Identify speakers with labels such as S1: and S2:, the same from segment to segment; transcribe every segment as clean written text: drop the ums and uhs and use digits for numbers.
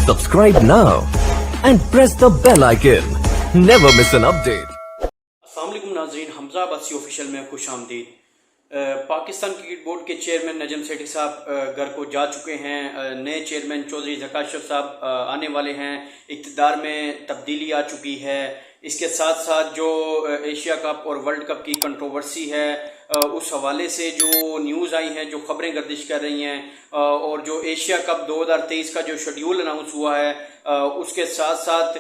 S1: Subscribe now and press the bell icon. Never miss an update.
S2: السلام علیکم ناظرین، حمزہ Abbasi official میں خوش آمدید۔ پاکستان کرکٹ بورڈ کے چیئرمین نجم سیٹھی صاحب گھر کو جا چکے ہیں۔ نئے چیئرمین چودھری ذکا اشرف صاحب آنے والے ہیں۔ اقتدار میں تبدیلی آ چکی ہے۔ اس کے ساتھ ساتھ جو ایشیا کپ اور ورلڈ کپ کی کنٹروورسی ہے، اس حوالے سے جو نیوز آئی ہیں، جو خبریں گردش کر رہی ہیں، اور جو ایشیا کپ 2023 کا جو شیڈیول اناؤنس ہوا ہے، اس کے ساتھ ساتھ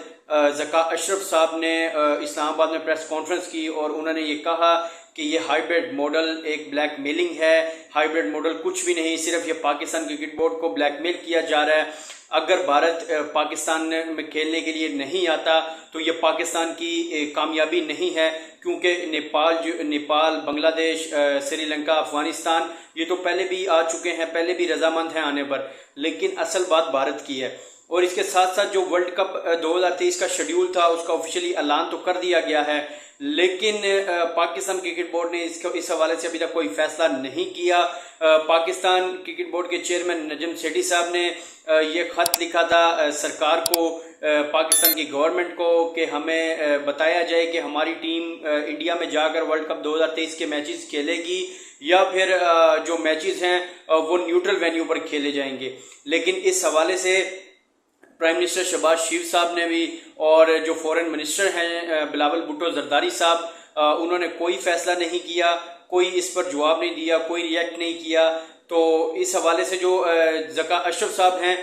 S2: ذکا اشرف صاحب نے اسلام آباد میں پریس کانفرنس کی اور انہوں نے یہ کہا کہ یہ ہائیبرڈ ماڈل ایک بلیک میلنگ ہے۔ ہائیبرڈ ماڈل کچھ بھی نہیں، صرف یہ پاکستان کرکٹ بورڈ کو بلیک میل کیا جا رہا ہے۔ اگر بھارت پاکستان میں کھیلنے کے لیے نہیں آتا تو یہ پاکستان کی کامیابی نہیں ہے، کیونکہ نیپال، بنگلہ دیش، سری لنکا، افغانستان یہ تو پہلے بھی آ چکے ہیں، پہلے بھی رضامند ہیں آنے پر، لیکن اصل بات بھارت کی ہے۔ اور اس کے ساتھ ساتھ جو ورلڈ کپ 2023 کا شیڈیول تھا اس کا آفیشیلی اعلان تو کر دیا گیا ہے، لیکن پاکستان کرکٹ بورڈ نے اس حوالے سے ابھی تک کوئی فیصلہ نہیں کیا۔ پاکستان کرکٹ بورڈ کے چیئرمین نجم سیٹھی صاحب نے یہ خط لکھا تھا سرکار کو، پاکستان کی گورنمنٹ کو، کہ ہمیں بتایا جائے کہ ہماری ٹیم انڈیا میں جا کر ورلڈ کپ 2023 کے میچز کھیلے گی یا پھر جو میچز ہیں وہ نیوٹرل وینیو پر کھیلے جائیں گے۔ لیکن اس حوالے سے پرائم منسٹر شہباز شریف صاحب نے بھی اور جو فورن منسٹر ہیں بلاول بھٹو زرداری صاحب، انہوں نے کوئی فیصلہ نہیں کیا، کوئی اس پر جواب نہیں دیا، کوئی ریئیکٹ نہیں کیا۔ تو اس حوالے سے جو ذکا اشرف صاحب ہیں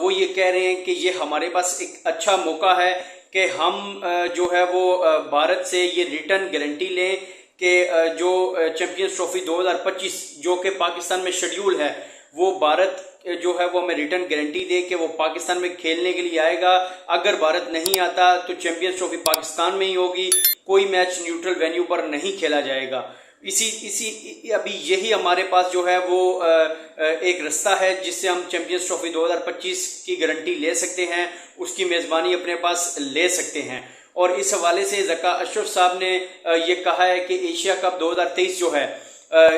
S2: وہ یہ کہہ رہے ہیں کہ یہ ہمارے پاس ایک اچھا موقع ہے کہ ہم جو ہے وہ بھارت سے یہ ریٹرن گارنٹی لیں کہ جو چیمپئنز ٹرافی 2025 جو کہ پاکستان میں شیڈیول ہے، وہ بھارت جو ہے وہ ہمیں ریٹرن گارنٹی دے کہ وہ پاکستان میں کھیلنے کے لیے آئے گا۔ اگر بھارت نہیں آتا تو چیمپئنز ٹرافی پاکستان میں ہی ہوگی، کوئی میچ نیوٹرل وینیو پر نہیں کھیلا جائے گا۔ ابھی یہی ہمارے پاس جو ہے وہ ایک رستہ ہے جس سے ہم چیمپئنز ٹرافی 2025 کی گارنٹی لے سکتے ہیں، اس کی میزبانی اپنے پاس لے سکتے ہیں۔ اور اس حوالے سے ذکا اشرف صاحب نے یہ کہا ہے کہ ایشیا کپ 2023 جو ہے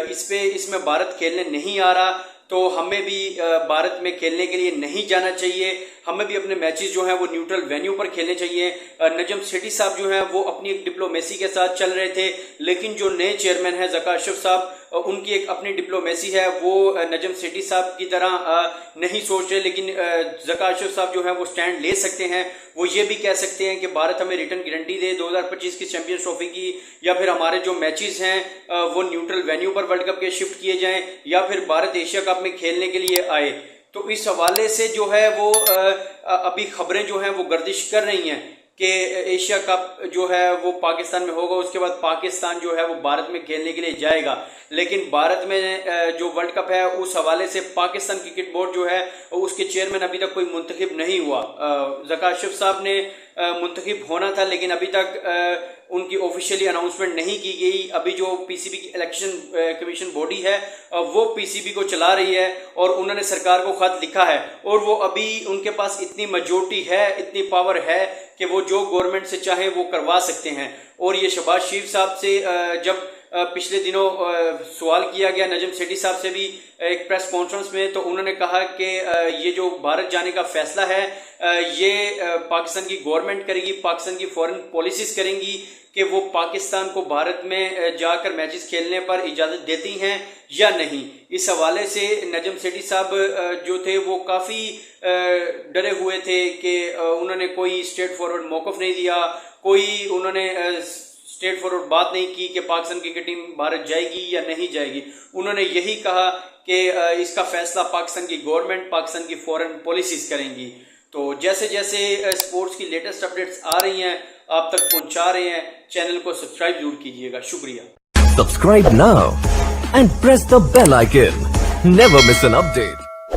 S2: اس میں بھارت کھیلنے نہیں آ رہا، تو ہمیں بھی بھارت میں کھیلنے کے لیے نہیں جانا چاہیے، ہمیں بھی اپنے میچز جو ہیں وہ نیوٹرل وینیو پر کھیلنے چاہیے۔ نجم سیٹھی صاحب جو ہیں وہ اپنی ایک ڈپلومیسی کے ساتھ چل رہے تھے، لیکن جو نئے چیئرمین ہیں ذکا اشرف صاحب، ان کی ایک اپنی ڈپلومیسی ہے، وہ نجم سیٹھی صاحب کی طرح نہیں سوچ رہے، لیکن ذکا اشرف صاحب جو ہیں وہ سٹینڈ لے سکتے ہیں۔ وہ یہ بھی کہہ سکتے ہیں کہ بھارت ہمیں ریٹرن گارنٹی دے 2025 کی چیمپئنز ٹرافی کی، یا پھر ہمارے جو میچز ہیں وہ نیوٹرل وینیو پر ورلڈ کپ کے شفٹ کیے جائیں، یا پھر بھارت ایشیا کپ میں کھیلنے کے لیے آئے۔ تو اس حوالے سے جو ہے وہ ابھی خبریں جو ہیں وہ گردش کر رہی ہیں کہ ایشیا کپ جو ہے وہ پاکستان میں ہوگا، اس کے بعد پاکستان جو ہے وہ بھارت میں کھیلنے کے لیے جائے گا، لیکن بھارت میں جو ورلڈ کپ ہے اس حوالے سے پاکستان کرکٹ بورڈ جو ہے اس کے چیئرمین ابھی تک کوئی منتخب نہیں ہوا۔ ذکا اشرف صاحب نے منتخب ہونا تھا، لیکن ابھی تک ان کی آفیشیلی اناؤنسمنٹ نہیں کی گئی۔ ابھی جو پی سی بی کی الیکشن کمیشن باڈی ہے وہ پی سی بی کو چلا رہی ہے، اور انہوں نے سرکار کو خط لکھا ہے، اور وہ ابھی ان کے پاس اتنی میجورٹی ہے، اتنی پاور ہے کہ وہ جو گورنمنٹ سے چاہیں وہ کروا سکتے ہیں۔ اور یہ شہباز شریف صاحب سے جب پچھلے دنوں سوال کیا گیا نجم سیٹھی صاحب سے بھی ایک پریس کانفرنس میں، تو انہوں نے کہا کہ یہ جو بھارت جانے کا فیصلہ ہے یہ پاکستان کی گورنمنٹ کرے گی، پاکستان کی فورن پالیسیز کریں گی کہ وہ پاکستان کو بھارت میں جا کر میچز کھیلنے پر اجازت دیتی ہیں یا نہیں۔ اس حوالے سے نجم سیٹھی صاحب جو تھے وہ کافی ڈرے ہوئے تھے کہ انہوں نے کوئی اسٹریٹ فارورڈ موقف نہیں دیا، کوئی انہوں نے اسٹریٹ فارورڈ بات نہیں کی کہ پاکستان کرکٹ ٹیم بھارت جائے گی یا نہیں جائے گی۔ انہوں نے یہی کہا کہ اس کا فیصلہ پاکستان کی گورنمنٹ، پاکستان کی فورن پالیسیز کریں گی۔ تو جیسے جیسے اسپورٹس کی لیٹسٹ اپڈیٹس آ رہی ہیں آپ تک پہنچا رہے ہیں، چینل کو سبسکرائب ضرور کیجیے گا۔ شکریہ۔
S1: Subscribe now and press the bell icon. Never miss an update.